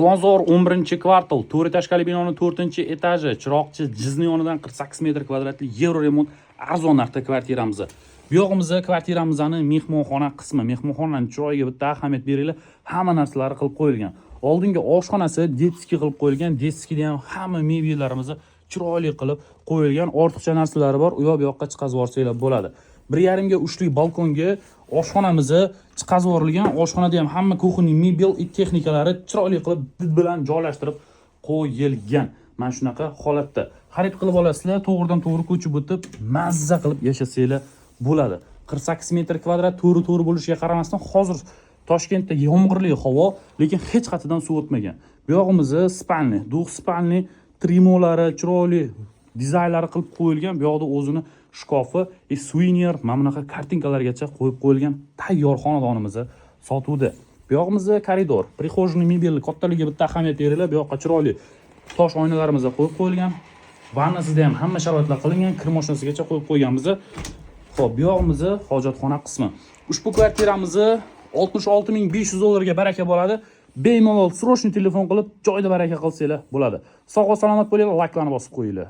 Chilonzor 11-kvartal, to'ri tashkali binoning 4-etaji, chiroqchi jizni yonidan 48 metr kvadratli yevro remont arzon narxda kvartiramiz. Bu yog'imizda kvartiramizni mehmonxona qismi, mehmonxonaning chiroyiga bitta ahamiyat beringlar, hamma narsalari qilib qo'yilgan. Oldingi oshxonasi detskiy qilib qo'yilgan, detskiyda ham hamma mebellarimizni chiroyli qilib qo'yilgan, ortiqcha narsalari bor, u yoqqa chiqazib yuborsanglar bo'ladi. 1,5 ga 3 lik balkonga oshxonamizni chiqazib yuborilgan. Oshxonada ham hamma kuxonning mebel texnikalari chiroyli qilib did bilan joylashtirib qo'yilgan. Mana shunaqa holatda xarid qilib olasizlar, to'g'ridan-to'g'ri ko'chib o'tib, mazza qilib yashasanglar bo'ladi. 48 metr kvadrat to'ri bo'lishiga qaramasdan, hozir Toshkentda yomg'irli havo, lekin hech qayerdan suv o'tmagan. Bu yog'imizni spalni, spalni trimolari chiroyli dizaynlari qilib qo'yilgan. Bu yoqda o'zini shkofi, suvenir, mana bunaqa kartinkalargacha qo'yib qo'yilgan tayyor xonadonimizni sotuvda. Bu yog'imizda koridor, prixojniy mebelni kattaligiga bitta ahamiyat beringlar. Bu yoqqa chiroyli tosh oynalarimizni qo'yib qo'yilgan. Vannasida ham hamma sharoitlar qilingan, kir mashinasigacha qo'yib qo'yganmiz. Xo'p, bu yog'imizni hojatxona qismi. Ushbu kvartiramizni 66.500 dollarga baraka bo'ladi. Bemalol srochniy telefon qilib, joyda baraka qilsanglar bo'ladi. Sog' va salomat bo'linglar, layklarni bosib qo'yinglar.